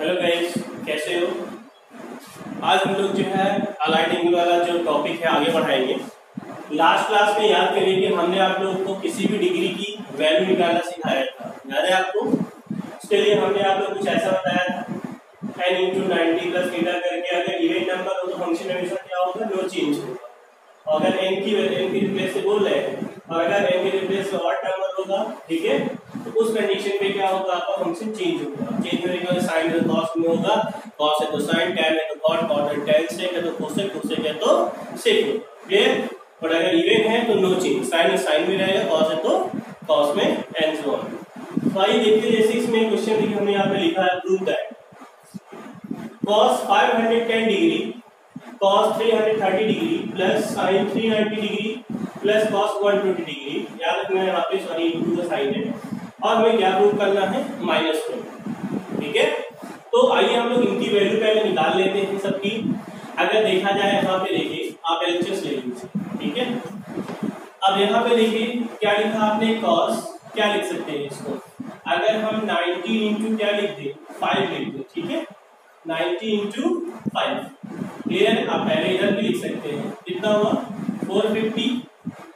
Hello guys, कैसे हो। आज हम लोग जो है अलाइड एंगल वाला जो टॉपिक है आगे बढ़ाएंगे। लास्ट क्लास में याद करिए कि हमने आप लोगों को किसी भी डिग्री की वैल्यू निकालना सिखाया था, याद है आपको। उसके लिए हमने आप लोग कुछ ऐसा बताया था, n × 90 + थीटा करके अगर इवन नंबर हो तो फंक्शन हमेशा क्या होगा, नो चेंज होगा। अगर n की रिप्लेस से बोल रहे हैं और अगर n की रिप्लेस से ऑड नंबर होगा, ठीक है, तो उस कंडीशन पे क्या होगा, आपका फंक्शन चेंज होगा। चेंज होने का साइन है तो कॉस में होगा, कॉस है तो साइन, टैन है तो कॉट, कॉट है टैन, सेक है तो कोसेक, कोसेक है तो सेक होगा। क्लियर। और अगर इवन है तो नो चेंज, साइन है साइन में रहेगा, कॉस है तो कॉस में, एंड सो ऑन। तो आइए देखते हैं, जैसे इसमें क्वेश्चन देखिए हमने यहाँ पे लिखा है, prove that cos 510 degree cos 330 degree plus sin 390 degree plus cos 120 degree, याद रखना है यहाँ पे सॉरी इनटू का साइन है, और हमें क्या प्रूव करना है, माइनस में। ठीक है, तो आइए हम लोग इनकी वैल्यू पहले निकाल लेते हैं सबकी। अगर देखा जाए यहाँ पे देखिए, आप एलएचएस ले लीजिए, ठीक है। अब यहाँ पे देखिए क्या लिखा आपने, cos, क्या लिख सकते हैं इसको, अगर हम 90 इंटू क्या लिख दें, 5 लिख दें, ठीक है, 90 इंटू 5। क्लियर। आप पहले इधर भी लिख सकते हैं, कितना हुआ 450।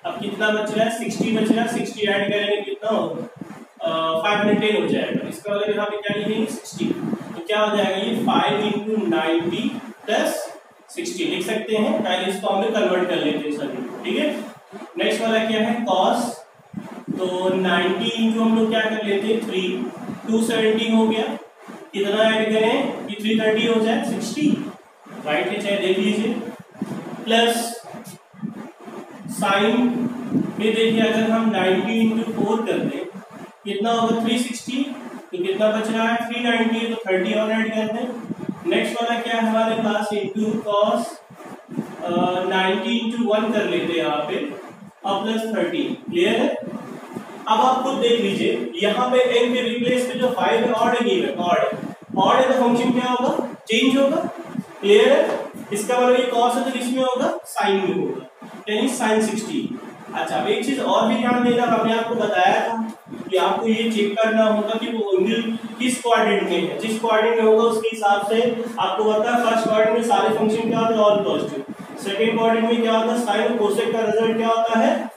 अब कितना बच रहा है, 60 बच रहा है, 60 ऐड करेंगे कितना होगा, 510 हो जाएगा। इसका मतलब यहाँ पे क्या लिखेंगे, 60। तो क्या हो जाएगा ये 5 इंटू 90 प्लस 60 लिख सकते हैं। पहले इसको हम कन्वर्ट कर लेते हैं सभी, ठीक है। नेक्स्ट वाला क्या है, cos, तो 90 इंटू हम लोग क्या कर लेते हैं 3, 270 हो गया। कितना ऐड करें कि 330 हो जाए, 60, राइट है, चाहे देख लीजिए। प्लस साइन में देखिए, अगर हम 90 इंटू 4 कर दें कितना होगा, 360। तो कितना बच रहा है, 390, तो 30 और ऐड कर दें। नेक्स्ट वाला क्या है हमारे पास, इंटू cos 90 इंटू 1 कर लेते हैं यहाँ पे, और प्लस 30। क्लियर है। अब आप खुद देख लीजिए, यहाँ पे n के रिप्लेस पे जो 5 है, ऑड है, गिवन ऑड है, ऑड है तो फंक्शन क्या होगा, चेंज होगा। क्लियर है। इसका मतलब ये cos है तो किसमें होगा, साइन में होगा, यानी sin 60। अच्छा, अब एक चीज और भी ध्यान देना, हमने आपको बताया था कि आपको ये चेक करना होगा कि वो एंगल किस क्वाड्रेंट में है। जिस क्वाड्रेंट में होगा उसके हिसाब से आपको पता है, फर्स्ट क्वाड्रेंट में सारे फंक्शन क्या होते हैं, ऑल पॉजिटिव। सेकंड क्वाड्रेंट में क्या होता है, साइन और कोसेक का रिजल्ट क्या होता है,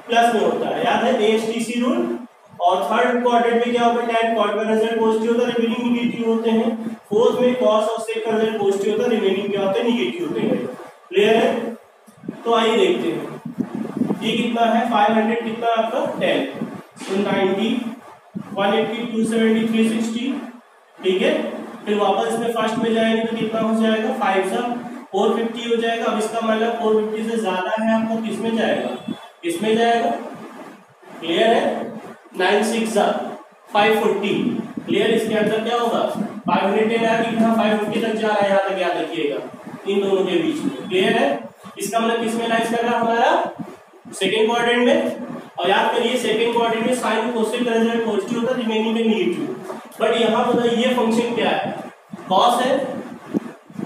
प्लस में होता है, याद है ASTC रूल। और थर्ड क्वाड्रेंट में क्या होता है, tan cot का रिजल्ट पॉजिटिव होता है, रिमेनिंग निगेटिव होते हैं। फोर्थ में cos और sec का रिजल्ट पॉजिटिव होता है, रिमेनिंग क्या होते हैं, निगेटिव होते हैं। क्लियर है। तो आइए देखते हैं ये कितना है, 500 कितना आपका 10, तो 90, 180, 270, 360। ठीक है। फिर वापस इसमें फर्स्ट में जाएंगे तो कितना हो जाएगा, 5 सा 450 हो जाएगा। अब इसका मतलब 450 से ज्यादा है आपको, किसमें जाएगा, इसमें जाएगा। क्लियर है। 9 6 540। क्लियर। इसके अंदर क्या होगा, 510 है, कितना 550 तक जा रहा है, यहाँ तक याद रखिएगा, इन दोनों के बीच में। क्लियर है। इसका मतलब किसमें लाइज कर रहा है हमारा, सेकेंड क्वाड्रेंट में। और याद करिए सेकेंड क्वाड्रेंट में साइन कोसेक का रिजल्ट पॉजिटिव होता है, रिमेनिंग में नेगेटिव। बट यहाँ बताइए ये फंक्शन क्या है, कॉस है।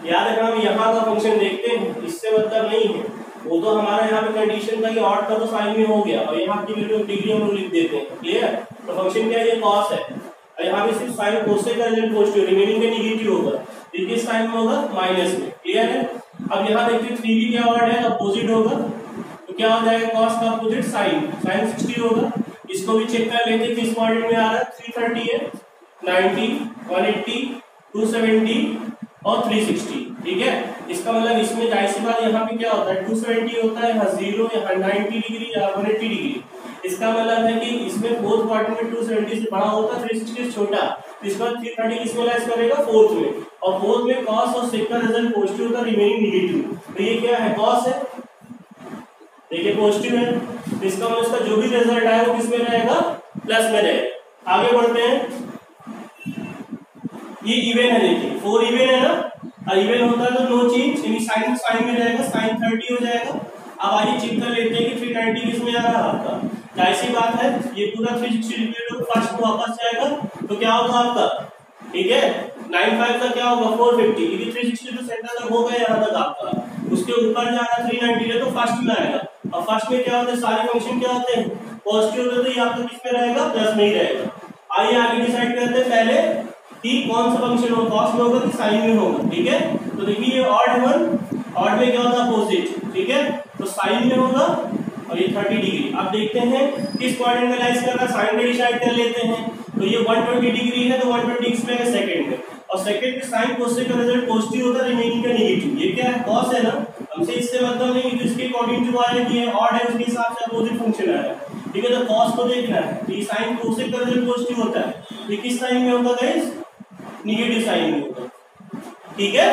याद रखना, हम यहाँ का फंक्शन देखते हैं, इससे मतलब नहीं है, वो तो हमारा यहाँ पे कंडीशन था कि ऑड था तो साइन में हो गया, और यहाँ की वैल्यू डिग्री हम लोग लिख देते हैं। क्लियर। तो फंक्शन क्या है, ये कॉस है, और यहाँ पे सिर्फ साइन कोसेक का रिजल्ट पॉजिटिव, रिमेनिंग में नेगेटिव होगा, किस साइन में होगा, माइनस में। क्लियर है। अब यहाँ देखिए 3 क्या वर्ड है, अपोजिट होगा, तो क्या हो जाएगा, cos का अपोजिट साइन, sin 60 होगा। इसको भी चेक कर लेते हैं किस क्वाड्रेंट में आ रहा है, 330 है, 90, 180, 270 और 360। ठीक है। इसका मतलब इसमें जाहिर सी बात यहाँ पे क्या होता है, 270 होता है, यहाँ 0, यहाँ 90 डिग्री, यहाँ 180 डिग्री। इसका मतलब है कि इसमें फोर्थ क्वाड्रेंट में 270 से बड़ा होता है, 360 से छोटा। इसका 330 किसमें लाइज करेगा, फोर्थ में, और फोर्थ में cos और sec का रिजल्ट पॉजिटिव होता है, रिमेनिंग नेगेटिव। तो ये क्या है, cos है, देखिए पॉजिटिव है, तो इसका मतलब इसका जो भी रिजल्ट आए वो किसमें रहेगा, प्लस में रहेगा। आगे बढ़ते हैं, ये इवन है, देखिए 4 इवन है ना, और इवन होता है तो नो चेंज, यानी साइन साइन में रहेगा, sin 30 हो जाएगा। अब आइए चेक कर लेते हैं कि 390 किसमें आ रहा है आपका, जाहिर सी बात है ये पूरा 360 डिग्री फर्स्ट में वापस जाएगा, तो क्या होगा आपका, ठीक है, 95 का क्या होगा, 450, क्योंकि 360 तो सेंटर तक हो गया यहाँ तक आपका, उसके ऊपर जा रहा है 390 है तो फर्स्ट में आएगा। और फर्स्ट में क्या होता है, सारे फंक्शन क्या होते हैं, पॉजिटिव होते हैं, तो ये आपका किस में रहेगा, प्लस में ही रहेगा। आइए आगे डिसाइड करते हैं, पहले कि कौन सा फंक्शन होगा, कॉस में होगा कि साइन में होगा। ठीक है, तो देखिए ये ऑड है 1, ऑड में क्या होता है अपोजिट। ठीक है, तो साइन में होगा और ये 30 डिग्री। अब देखते हैं किस क्वाड्रेंट में लाइज कर रहा है, साइन में डिसाइड कर लेते हैं। तो ये 120 डिग्री है तो 120 इसमें है सेकंड में, और सेकंड में साइन कोसेक का रिजल्ट पॉजिटिव होता है, रिमेनिंग का नेगेटिव। ये क्या है, कॉस है ना, हमसे इससे मतलब नहीं कि इसके अकॉर्डिंग टू आया कि ये ऑड है उसके हिसाब से अपोजिट फंक्शन आया। ठीक है, तो कॉस को देखना है, तो ये साइन कोसेक का रिजल्ट पॉजिटिव होता है, तो किस साइन में होगा गाइस, नेगेटिव साइन में होगा। ठीक है,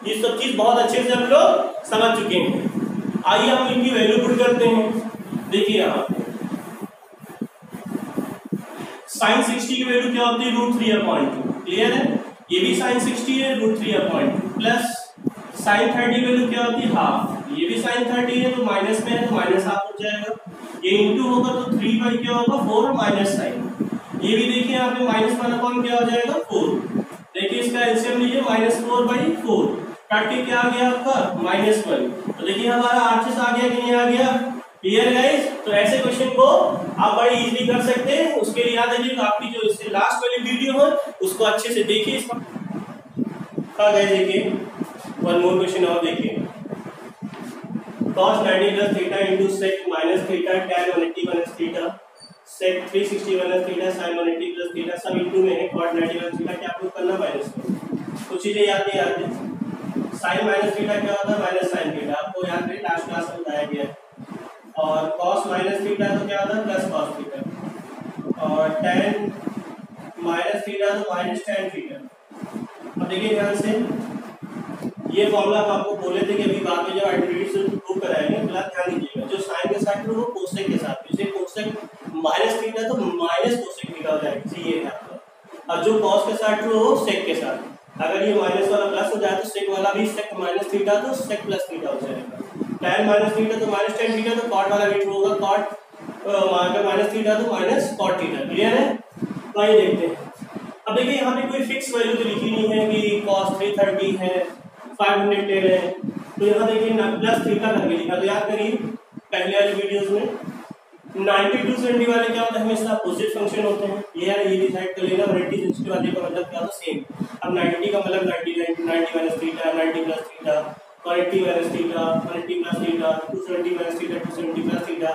ये सब चीज बहुत अच्छे से हम लोग समझ चुके हैं। आइए हम इनकी वैल्यू पुट करते हैं। देखिए यहाँ साइन 60 की वैल्यू क्या होती है, √3/2। क्लियर है, ये भी साइन 60 है, √3/2 प्लस साइन 30 की वैल्यू क्या होती है, हाफ। ये भी साइन 30 है तो माइनस में है तो माइनस हाफ हो जाएगा। ये इंटू होगा तो 3 बाई क्या होगा 4 माइनस साइन। ये भी देखिए यहाँ पे -1/4 क्या हो जाएगा 4। देखिए इसका एलसीएम लीजिए, -4/4 काट के क्या आ गया आपका -1। तो देखिए हमारा आरएचएस आ गया कि नहीं आ गया। क्लियर गाइस, तो ऐसे क्वेश्चन को आप बड़ी इजीली कर सकते हैं। उसके लिए याद रखिए आपकी जो इससे लास्ट वाली वीडियो है उसको अच्छे से देखिए। इसका देखिए वन मोर क्वेश्चन और देखिए, cos 90 plus theta into sec minus theta tan 180 minus theta sec 360 minus theta sin 180 plus theta सब इंटू में है। cos 90 minus theta क्या आपको करना माइनस में, कुछ चीजें याद नहीं आती। sin minus theta क्या होता है, माइनस sin theta, आपको याद है लास्ट क्लास में बताया गया है। और cos minus theta तो क्या होता है प्लस cos theta, और tan minus theta तो माइनस tan theta। अब देखिए ध्यान से, ये फॉर्मूला हम आपको बोले थे कि अभी बाद में जब आइडेंटिटी से प्रूव कराएंगे, फिलहाल ध्यान दीजिएगा। जो साइन के साथ वो कोसेक के साथ, जैसे कोसेक माइनस थीटा तो माइनस कोसेक थीटा हो जाएगा, ये है आपका। और जो कॉस के साथ वो सेक के साथ, अगर ये माइनस वाला प्लस हो जाए तो सेक वाला भी सेक माइनस थीटा तो सेक प्लस थीटा हो जाएगा। tan माइनस थीटा तो माइनस tan थीटा, तो कॉट वाला भी ट्रू होगा, कॉट माइनस थीटा तो माइनस कॉट थीटा। क्लियर है, तो आइए देखते हैं। अब देखिए यहाँ पे कोई फिक्स वैल्यू तो लिखी नहीं है कि cos 330 है 510 है, तो यहाँ देखिए प्लस थीटा करके लिखा। तो याद करिए पहले वाले वीडियोस में 90 to 70 वाले क्या होता है, हमेशा अपोजिट फंक्शन होते हैं। ये डिसाइड कर लेना, 90 60 वाले का मतलब क्या होता है सेम। अब 90 का मतलब 90 minus theta, 90 plus theta, 180 minus theta, 180 plus theta, 270 minus theta, 270 plus theta,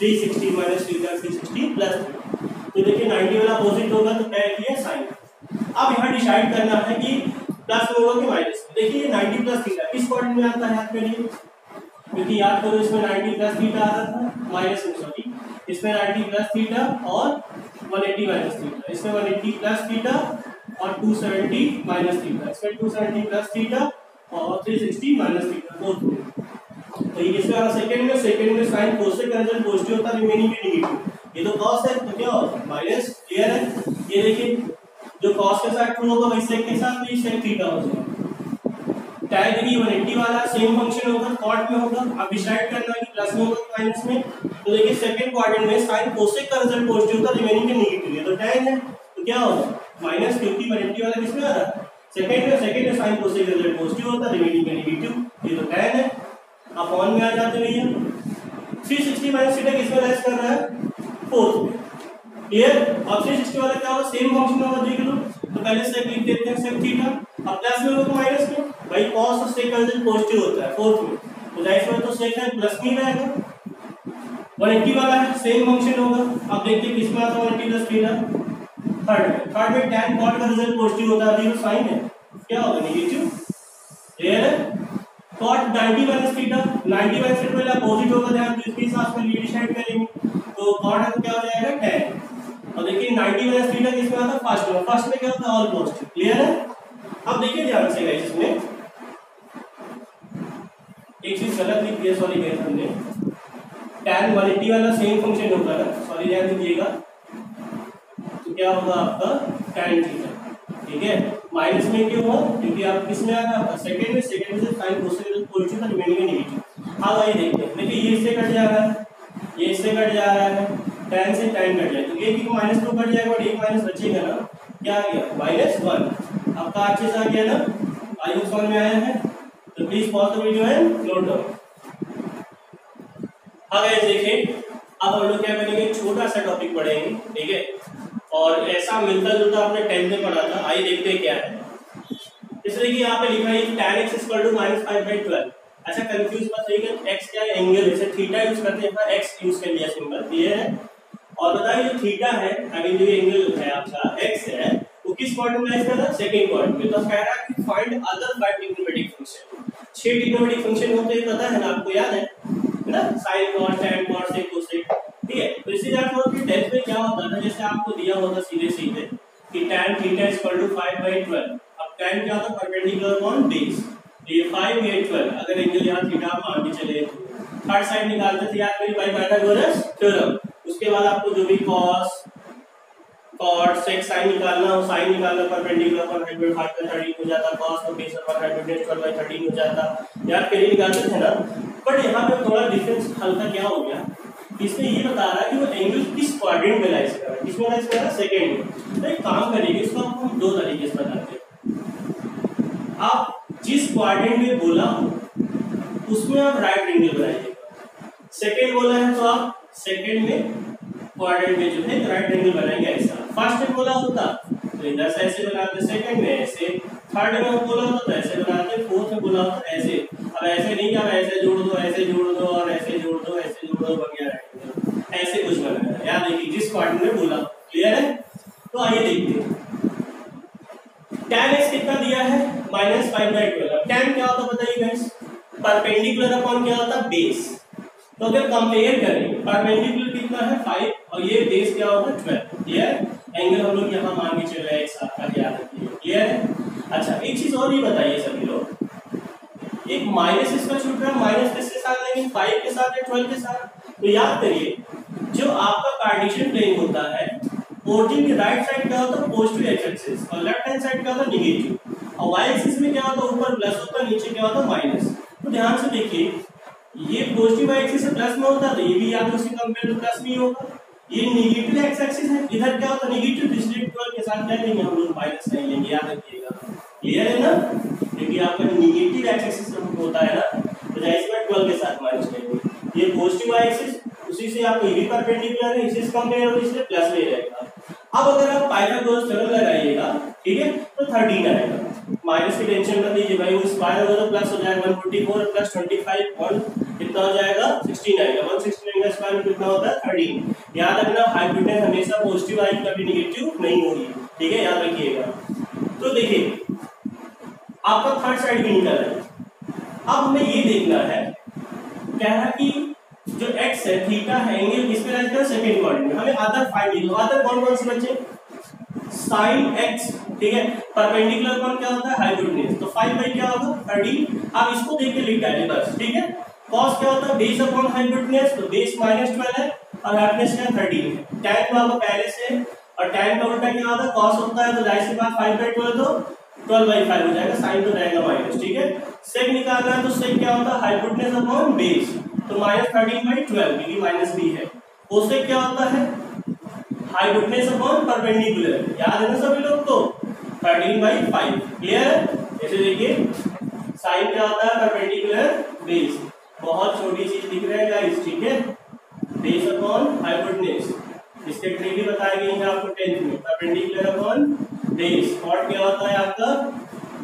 360 minus theta, 360 plus theta. तो देखिए 90 वाला अपोजिट होगा तो क्या लिया साइन। अब यहाँ डिसाइड करना है कि प्लस में होगा कि माइनस। देखिए 90 प्लस थीटा किस क्वाड्रेंट में आता है याद करिए, क्योंकि याद करो इसमें 90 प्लस थीटा आता था, माइनस में सॉरी, इसमें 90 प्लस थीटा और 180 माइनस थीटा, इसमें 180 प्लस थीटा और 270 माइनस थीटा, इसमें 270 प्लस थीटा और 360 माइनस थीटा। तो ये किसमें आ रहा सेकंड में साइन कोसेक का रिजल्ट पॉजिटिव होता है, रिमेनिंग में नेगेटिव। ये तो कॉस है तो क्या होगा माइनस। क्लियर है, ये देखिए जो कॉस के साथ ट्रू होगा वही सेक के साथ भी सेक थीटा हो जाएगा। tan देखिए 180 वाला सेम फंक्शन होगा, कॉट में होगा। अब डिसाइड करना है कि प्लस में होगा कि माइनस में। तो देखिए सेकंड क्वाड्रेंट में साइन कोसेक का रिजल्ट पॉजिटिव होता है, रिमेनिंग में नेगेटिव है। तो tan है तो क्या होगा माइनस, क्योंकि 180 वाला किसमें आ रहा है सेकंड में साइन कोसेक का रिजल्ट पॉजिटिव होता है, रिमेनिंग में नेगेटिव। ये तो tan है, अपॉन में आ जाते भैया। 360 माइनस थीटा किसमें लेस कर रहा है फोर्थ में। क्लियर, अब 360 वाला क्या होगा सेम फंक्शन होगा, देख लो। तो पहले सेक लिख देते हैं सेक थीटा, अब प्लस में होगा माइनस में, भाई cos और सेक का रिजल्ट पॉजिटिव होता है फोर्थ में, तो जाहिर है तो सेक है प्लस में रहेगा। 180 वाला है सेम फंक्शन होगा। अब देखते हैं किसमें आता है 180 प्लस थीटा, थर्ड में tan cot का रिजल्ट पॉजिटिव होता है, अभी तो साइन है क्या होगा नेगेटिव। क्लियर है, cot 90 minus theta, 90 minus theta पहले अपोजिट होगा, ध्यान तो इसके हिसाब से ये डिसाइड करेंगे। तो cot है तो क्या हो जाएगा tan। और देखिए 90 माइनस थीटा किसमें आता है फर्स्ट में क्या होता है ऑल पॉजिटिव। क्लियर है, अब देखिए ध्यान से गाइस इसमें एक चीज गलत लिख दिया, सॉरी गाइस हमने tan 180 वाला सेम फंक्शन होगा ना, सॉरी ध्यान दीजिएगा। तो क्या होगा आपका tan थीटा, ठीक है। माइनस में क्यों हुआ, क्योंकि आप किसमें आ रहा है सेकंड में से साइन कोसेक पॉजिटिव था, रिमेनिंग में नेगेटिव। अब आइए देखते हैं, देखिए ये इससे कट जा रहा है, ये इससे कट जा रहा है, tan से tan कट जाए तो ये कि माइनस तो कट जाएगा और एक माइनस बचेगा ना, क्या आ गया -1। आपका अच्छे से आ गया ना, आइए समझ में आया है तो please pause the video and note down. हाँ गाइस देखिए अब हम लोग क्या करेंगे, छोटा सा टॉपिक पढ़ेंगे, ठीक है। और ऐसा मिलता जुलता आपने 10th में पढ़ा था। आइए देखते हैं क्या है। इसलिए कि यहाँ पे लिखा है tan x = -5/12। अच्छा कंफ्यूज मत होइए, x क्या है, एंगल, जैसे थीटा यूज करते हैं, यहाँ x यूज कर लिया सिंबल, क्लियर है। और बताइए जो थीटा है, आई मीन जो एंगल है आपका x है, वो किस क्वाड्रेंट में लाइज कर रहा है, सेकंड क्वाड्रेंट में। तो कह रहा है कि find other 5 trigonometric function. 6 trigonometric function होते हैं, पता है ना आपको, याद है ना, sin cos tan cos sec cosec, ठीक है। तो इसी तरह कि 10th में क्या होता था, जैसे आपको दिया होता सीधे सीधे कि tan थीटा = 5/12। अब tan क्या होता है, परपेंडिकुलर अपॉन बेस, तो ये 5 ये 12। अगर एंगल यहाँ थीटा मान के चले, थर्ड साइड निकालते थे याद करिए बाय पाइथागोरस थ्योरम। उसके बाद आपको जो भी cos cot sec sin निकालना हो, sin निकालना परपेंडिकुलर अपॉन हाइपोटेन्यूज 5/13 हो जाता, cos तो बेस अपॉन हाइपोटेन्यूज 12/13 हो जाता, याद करिए निकालते थे ना। बट यहाँ पे थोड़ा डिफरेंस हल्का क्या हो गया, इसमें ये बता रहा है कि वो एंगल किस क्वाड्रेंट में लाइज कर रहा है, किसमें लाइज कर रहा है, सेकंड में। तो एक काम करिए, इसको हम दो तरीके से बताते हैं। आप जिस क्वाड्रेंट में बोला हो उसमें आप राइट एंगल बनाइएगा। सेकंड बोला है तो आप सेकंड में क्वाड्रेंट में जो है राइट एंगल बनाएंगे ऐसा। फर्स्ट में बोला होता तो इधर से ऐसे बनाते, सेकंड में ऐसे, थर्ड में बोला होता तो ऐसे बनाते, फोर्थ में बोला होता ऐसे। अब ऐसे नहीं कि आप ऐसे जोड़ दो, ऐसे जोड़ दो और ऐसे जोड़ दो, ऐसे जोड़ दो, वगैरह ऐसे कुछ बनाना है। याद रखिए जिस क्वाड्रेंट में बोला, क्लियर है। तो आइए देखते हैं tan x कितना दिया है, -5/12। अब tan क्या होता है बताइए गाइस, परपेंडिकुलर अपॉन क्या होता है, बेस। तो अगर कंपेयर करें, परपेंडिकुलर कितना है 5 और ये बेस क्या होगा 12, क्लियर। एंगल हम लोग यहाँ मान के चल रहे हैं एक साथ का, याद रखिए, क्लियर है। अच्छा एक चीज और ये बताइए सभी लोग, एक माइनस इसका छूट रहा है, माइनस किसके साथ लेंगे, 5 के साथ या 12 के साथ। तो याद करिए जो आपका कार्टेशियन प्लेन होता है, ओरिजिन की राइट साइड क्या होता है, पॉजिटिव एक्स एक्सिस, और लेफ्ट हैंड साइड क्या होता है, नेगेटिव। और वाई एक्सिस में क्या होता है, ऊपर प्लस होता है, नीचे क्या होता है, माइनस। तो ध्यान से देखिए, ये पॉजिटिव वाई एक्सिस से प्लस में होता है तो ये भी याद उसी कंपेयर टू प्लस में होगा। ये नेगेटिव एक्स एक्सिस है, इधर क्या होता है, नेगेटिव, इसलिए 12 के साथ क्या लेंगे हम लोग, माइनस नहीं लेंगे, याद रखिएगा, क्लियर है ना। क्योंकि आपका नेगेटिव एक्स एक्सिस होता है ना, तो जाहिर सी 12 के साथ माइनस लेंगे। ये पॉजिटिव वाई एक्सिस, उसी से आपको ये भी परपेंडिकुलर है, इसी से कंपेयर हो, इसलिए प्लस ले जाएगा। अब अगर आप पाइथागोरस थ्योरम लगाइएगा, ठीक है, तो 13 आएगा। माइनस की टेंशन मत लीजिए भाई, वो स्क्वायर होगा तो प्लस हो जाएगा, 144 प्लस 25 और कितना हो जाएगा, 16 आएगा। 116 का स्क्वायर कितना होता है, 13। याद रखना हाइपोटेन्यूज हमेशा पॉजिटिव आएगी, कभी नेगेटिव नहीं होगी, ठीक है, याद रखिएगा। तो देखिए आपका थर्ड साइड भी निकल रहा है। अब हमें ये देखना है, कह रहा है कि जो x है, थीटा है, एंगल किस पे लाइज कर, सेकंड क्वाड्रेंट में। हमें अदर फाइंड कीजिए, अदर कौन कौन से बच्चे, sin x, ठीक है, परपेंडिकुलर कौन क्या होता है, हाइपोटेन्यूज, तो 5 क्या होगा 30। अब इसको देख के लिख डालिए बस, ठीक है। cos क्या होता है, बेस अपॉन हाइपोटेन्यूज, तो बेस -12 है और हाइपोटेन्यूज क्या 13 है। tan को आपको पहले से, और tan का उल्टा क्या होता है, cos होता है, तो जाहिर सी बात 5/12 तो 12/5 हो जाएगा, sin तो रहेगा माइनस, ठीक है। sec निकालना है तो sec क्या होता है, हाइपोटेन्यूज अपॉन बेस, तो -13/12, क्योंकि माइनस भी है। cosec क्या होता है, हाइपोटेन्यूज अपॉन परपेंडिकुलर, याद है ना सभी लोग को, 13/5, क्लियर है। जैसे देखिए sin क्या होता है, परपेंडिकुलर बेस, बहुत छोटी चीज दिख रहा है गाइस, ठीक है, बेस अपॉन हाइपोटेन्यूज। इसके ट्रिक भी बताए गए हैं आपको 10th में, परपेंडिकुलर अपॉन बेस। कॉट क्या होता है आपका,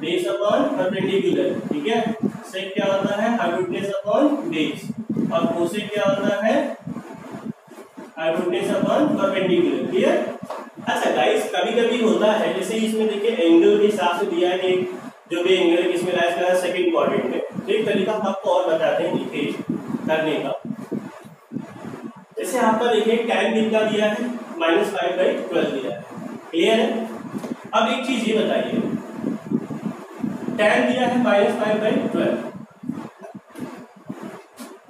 बेस अपॉन परपेंडिकुलर, ठीक है। सेक क्या होता है, हाइपोटेन्यूज अपॉन बेस, और कोसेक क्या होता है, हाइपोटेन्यूज अपॉन परपेंडिकुलर, क्लियर। अच्छा गाइस कभी कभी होता है, जैसे इसमें देखिए एंगल के हिसाब से दिया है कि जो भी एंगल है किसमें लाइज कर रहा है, सेकंड क्वाड्रेंट में। तो एक तरीका हम आपको और बताते हैं देखिए करने का। जैसे आपका देखिए tan कितना दिया है, -5/12 दिया है, क्लियर है। अब एक चीज ये बताइए, tan दिया है -5/12,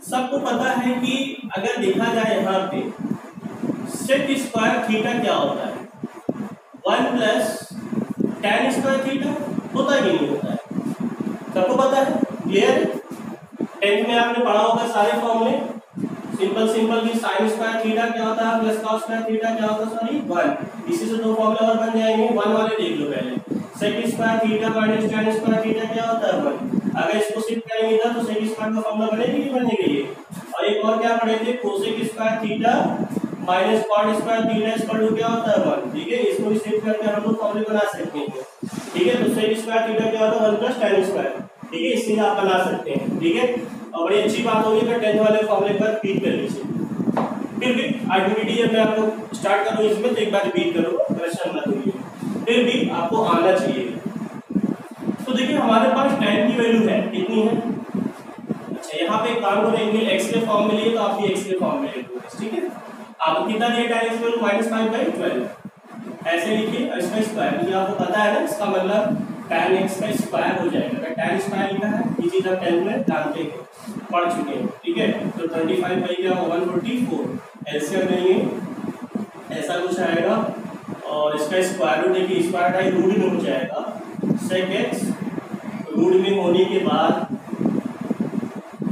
सबको पता है कि अगर देखा जाए यहाँ पे sec स्क्वायर थीटा क्या होता है, 1 + tan स्क्वायर थीटा, होता ही नहीं होता है, सबको पता है, क्लियर। 10th में आपने पढ़ा होगा सारे फॉर्मूले, सिंपल सिंपल की sin स्क्वायर थीटा क्या होता है प्लस cos स्क्वायर थीटा क्या होता है, सॉरी 1। इसी से दो फॉर्मूले और बन जाएंगे, 1 वाले देख लो पहले, sec square theta minus tan square theta क्या होता है 1। अगर इसको शिफ्ट करेंगे इधर तो sec स्क्वायर का फॉर्मूला बनेगा कि बनेगा ये। और एक और क्या पढ़े थे, cosec square theta minus cot square theta square क्या होता है 1, ठीक है। इसको भी सेव करके हम लोग फॉर्मूला बना सकते हैं, ठीक है। तो सेक स्क्वायर थीटा क्या होता है 1 + tan स्क्वायर, ठीक है। इससे आप बना सकते हैं, ठीक है। और बड़ी अच्छी बात होगी कि 10th वाले फॉर्मूले पर रिपीट कर लीजिए। फिर भी एक्टिविटी जब मैं आपको स्टार्ट करूँ इसमें तो एक बार रिपीट करूँगा, परेशान मत होइए, फिर भी आपको आना चाहिए। तो देखिए हमारे पास tan की वैल्यू है कितनी है। अच्छा यहाँ पे एक काम करेंगे, x के फॉर्म में लिए तो आप भी x के फॉर्म में ले लो, ठीक है। आप कितना दिया tan x वैल्यू -5/12 ऐसे लिखिए, और इसका स्क्वायर मुझे आपको पता है ना, इसका मतलब tan x का स्क्वायर हो जाएगा। अगर tan स्क्वायर लिखा है ये चीज आप 10 में जानते हैं, पढ़ चुके हैं, ठीक है। तो 25/144 एलसीएम लेंगे ऐसा कुछ आएगा, और इसका स्क्वायर रूट देखिए स्क्वायर टाइम रूट में हो जाएगा sec x, रूट में होने के बाद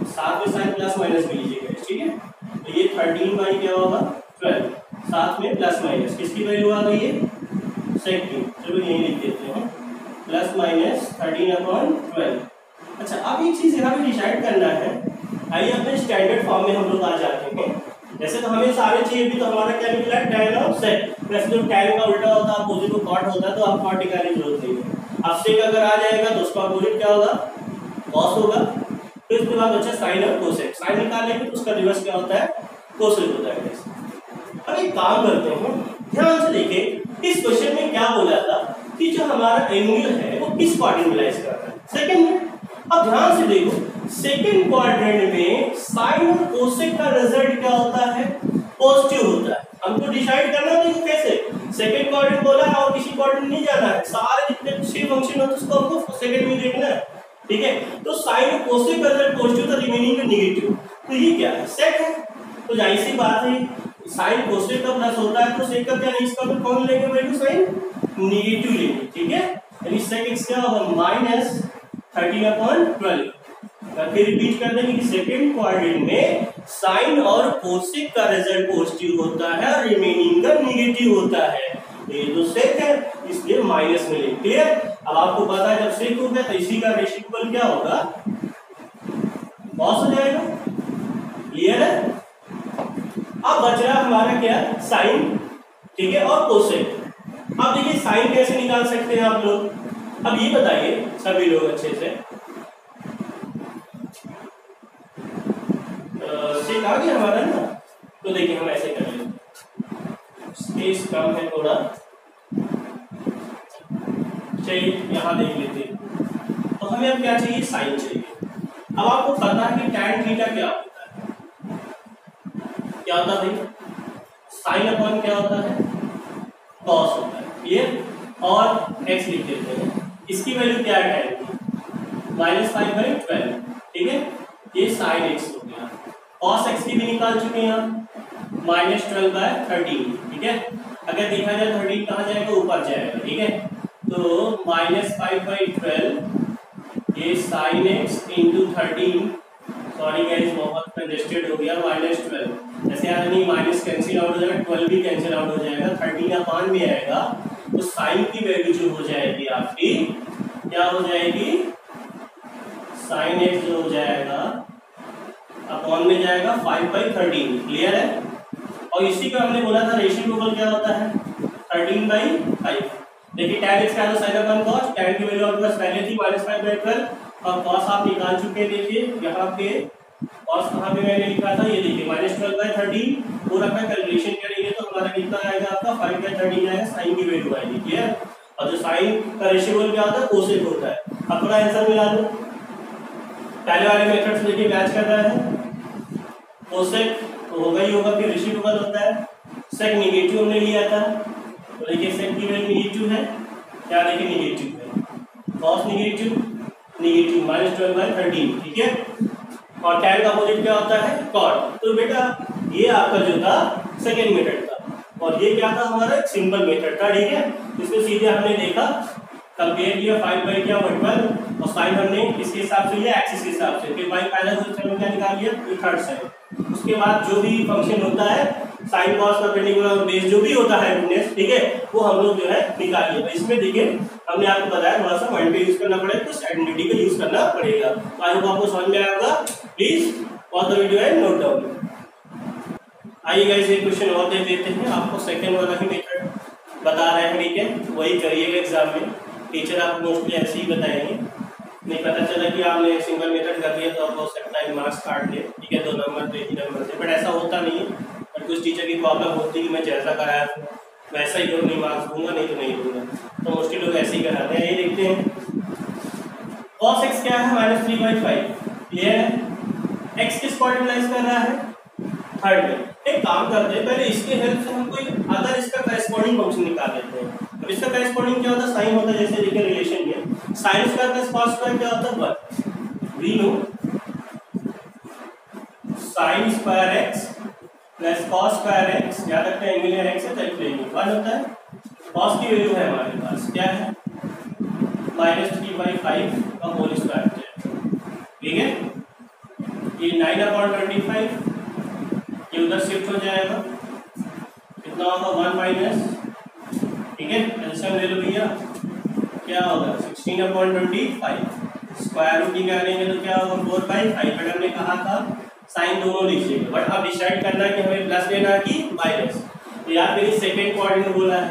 साथ में साइन प्लस माइनस में लीजिएगा, ठीक है। तो ये 13 क्या होगा 12, साथ में प्लस माइनस किसकी वैल्यू आ गई है sec की, चलो यही लिख देते हैं +-13/12। अच्छा अब एक चीज यहाँ पे डिसाइड करना है, आइए अपने स्टैंडर्ड फॉर्म में हम लोग आ जाते हैं। जैसे तो हमें सारे चाहिए भी, तो हमारा क्या निकला tan और sec। वैसे तो tan का उल्टा होता है अपोजिट को cot होता है, तो आप cot निकालने की जरूरत नहीं है। अब sec अगर आ जाएगा तो उसका अपोजिट क्या होगा cos होगा। फिर उसके बाद बचा sin और cosec, sin निकालेंगे तो उसका रिवर्स क्या होता है cosec होता है। अब एक काम करते हैं, ध्यान से देखिए इस क्वेश्चन में क्या बोला था कि जो हमारा एंगल है वो किस क्वाड्रेंट में लाइज करता है, सेकंड में। अब ध्यान से देखो सेकंड क्वाड्रेंट में साइन और कोसेक का रिजल्ट क्या होता है पॉजिटिव होता है। हमको डिसाइड करना है देखो कैसे, सेकंड क्वाड्रेंट बोला है और किसी क्वाड्रेंट नहीं जाना है, सारे जितने 6 फंक्शन होते हैं उसको हमको सेकंड में देखना है, ठीक है। तो साइन और कोसेक का रिजल्ट पॉजिटिव था, रिमेनिंग का नेगेटिव, तो ये क्या है सेक है। तो जाहिर सी बात है साइन कोसेक का प्लस होता है तो सेक का क्या नहीं, इसका तो कौन लेंगे वैल्यू साइन नेगेटिव लेंगे, ठीक है। यानी सेक x क्या होगा -13/12। फिर रिपीट कर देंगे कि सेकंड क्वाड्रेंट में साइन और कोसेक का रिजल्ट पॉजिटिव होता है और रिमेनिंग का नेगेटिव होता है। ये जो सेक है इसलिए माइनस में लेंगे, क्लियर। अब आपको पता है जब सेक होगा तो इसी का रेसिप्रोकल क्या होगा cos हो जाएगा, क्लियर है। अब बच रहा हमारा क्या साइन, ठीक है, और कोसेक। अब देखिए साइन कैसे निकाल सकते हैं आप लोग, अब ये बताइए सभी लोग अच्छे से, सेक आ गया हमारा ना। तो देखिए हम ऐसे कर लेते, स्पेस कम है थोड़ा, चलिए यहाँ देख लेते हैं। तो हमें अब क्या चाहिए साइन चाहिए। अब आपको पता है कि tan थीटा क्या होता है, क्या होता है भाई साइन अपॉन क्या होता है cos होता है, क्लियर। और x लिख देते हैं, इसकी वैल्यू क्या है tan की -5/12, ठीक है। ये sin x हो गया, cos x की भी निकाल चुके हैं हम -12/13, ठीक है। अगर देखा जाए 13 कहाँ जाएगा ऊपर जाएगा, ठीक है। तो -5/12 ये sin x × 13, सॉरी गाइस बहुत कंजेस्टेड हो गया, -12 जैसे यार नहीं माइनस कैंसिल आउट हो जाएगा, 12 भी कैंसिल आउट हो जाएगा, 13 अपॉन भी आएगा, तो साइन की वैल्यू जो हो जाएगी आपकी क्या हो जाएगी साइन x जो हो जाएगा अपॉन में जाएगा 5/13, क्लियर है। और इसी का हमने बोला था रेशिप्रोकल क्या होता है 13/5। देखिए tan x का है sin अपॉन cos, tan की वैल्यू आपके पास पहले थी -5/12 और cos आप निकाल चुके हैं। देखिए यहाँ पे cos कहाँ पे मैंने लिखा था, ये देखिए -12/13 वो रखा, कैलकुलेशन करेंगे तो हमारा कितना आएगा आपका 5/13 आएगा, साइन की वैल्यू आएगी, क्लियर। और जो साइन का रेशिप्रोकल क्या होता है कोसेक होता है। अब थोड़ा आंसर मिला दो, पहले वाले मेथड से देखिए मैच कर रहा है, कोसेक तो होगा ही होगा, फिर रेशिप्रोकल होता है, सेक नेगेटिव हमने लिया था, तो देखिए सेक की वैल्यू नेगेटिव है, क्या देखिए नेगेटिव है, cos नेगेटिव -12/13, ठीक है। और tan का अपोजिट क्या होता है cot। तो बेटा ये आपका जो था सेकेंड मेथड था, और ये क्या था हमारा सिंपल मेथड था, ठीक है। इसमें सीधे हमने देखा कंपेयर किया 5/12 और साइन हमने किसके हिसाब से लिया एक्सिस के हिसाब से, फिर y पहला तो क्या निकाल लिया थर्ड साइड। उसके बाद जो भी फंक्शन होता है साइन कॉस परपेंडिकुलर बेस जो भी होता है गुडनेस, ठीक है, वो हम लोग जो है निकाल लिया। इसमें देखिए हमने आपको बताया थोड़ा सा पॉइंट पे यूज करना पड़ेगा, तो आइडेंटिटी का यूज करना पड़ेगा। आई होप आपको समझ में आया होगा, please pause the video and note down. आइए चलिए गाइस एक क्वेश्चन और दे देते हैं आपको, सेकंड वाला ही मेथड बता रहे हैं, ठीक है, वही करिएगा एग्जाम में। टीचर आपको मोस्टली ऐसे ही बताएंगे, नहीं पता चला कि आपने सिंगल मेथड कर दिया तो आपको हो सकता है मार्क्स काट ले, ठीक है, 2 नंबर तो 1 ही नंबर से, बट ऐसा होता नहीं है। और कुछ टीचर की प्रॉब्लम होती है कि मैं जैसा कराया था वैसा ही करूँ, नहीं मार्क्स दूंगा, नहीं तो नहीं दूंगा, तो मोस्टली लोग ऐसे ही कराते हैं। ये देखते हैं cos x क्या है, -3/5, क्लियर है। x किस को यूटिलाइज कर रहा है, थर्ड में। एक काम करते हैं, पहले इसके हेल्प से हम कोई अदर इसका करेस्पॉन्डिंग फंक्शन निकाल लेते हैं। अब इसका करेस्पॉन्डिंग क्या होता है, साइन होता है, जैसे देखिए रिलेशन में sine square plus cos square क्या होता है, 1। We know sine square x plus cos square x, याद रखते हैं एंगल x है तो एक्सप्लेनिंग 1 होता है। कॉस की वैल्यू है हमारे पास क्या है, -3/5 का होल स्क्वायर, ठीक है। ये 9/25 ये उधर शिफ्ट हो जाएगा, कितना होगा 1 माइनस, ठीक है, एलसीएम ले लो भैया, क्या होगा 16/25, स्क्वायर रूट निकालेंगे तो क्या होगा 4/5। बट हमने कहा था साइन दोनों लीजिएगा, बट अब डिसाइड करना है कि हमें प्लस लेना है कि माइनस। तो यार मेरी सेकेंड क्वाड्रेंट बोला है,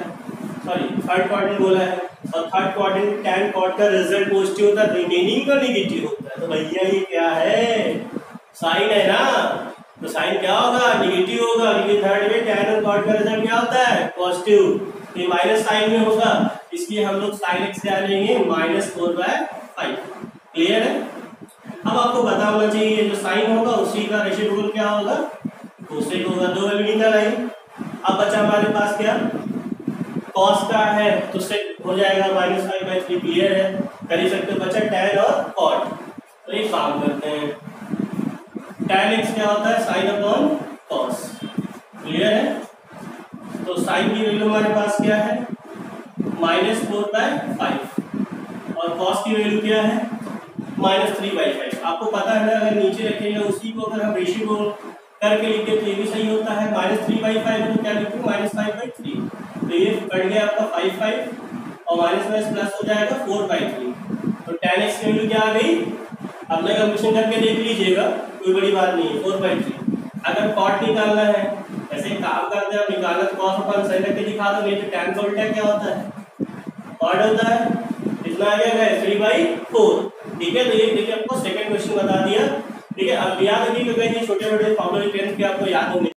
सॉरी थर्ड क्वाड्रेंट बोला है, और थर्ड क्वाड्रेंट tan cot का रिजल्ट पॉजिटिव होता है, रिमेनिंग का नेगेटिव होता है। तो भैया ये क्या है, साइन है ना, तो साइन क्या होगा, नेगेटिव होगा, क्योंकि थर्ड में tan और cot का रिजल्ट क्या होता है, पॉजिटिव। ये माइनस साइन में होगा, इसलिए हम लोग साइन x क्या लेंगे, -4/5, क्लियर है। अब आपको पता होना चाहिए जो साइन होगा उसी का रेसिप्रोकल क्या होगा, कोसेक होगा। 2 वैल्यू निकल आई। अब बचा हमारे पास क्या, कॉस का है तो सेक हो जाएगा -5/3, क्लियर है, कर ही सकते हो। बचा tan और कॉट, तो एक काम करते हैं, tan x क्या होता है, साइन अपॉन कॉस, क्लियर है। तो साइन की वैल्यू हमारे पास क्या है, -4/5, और कॉस की वैल्यू क्या है, -3/5। आपको पता है ना, अगर नीचे रखेंगे उसी को अगर हम रेशियो को करके लिखते तो ये भी सही होता है, -3/5 तो क्या लिखूं, -5/3, तो ये कट गया आपका 5/5 और माइनस प्लस हो जाएगा 4/3। तो tan x की वैल्यू क्या आ गई, अपने कंप्यूटेशन करके देख लीजिएगा, कोई बड़ी बात नहीं है, 4/3। अगर cot निकालना है, ऐसे काम करते हैं, निकालना तो cos अपन सही करके दिखा दो, नहीं तो tan का उल्टा क्या होता है, cot होता है। इतना आ गया 3/4, ठीक है। तो ये देखिए आपको सेकंड क्वेश्चन बता दिया, ठीक है। अब याद रखिएगा ये छोटे छोटे फॉर्मूले 10 के आपको याद होंगे।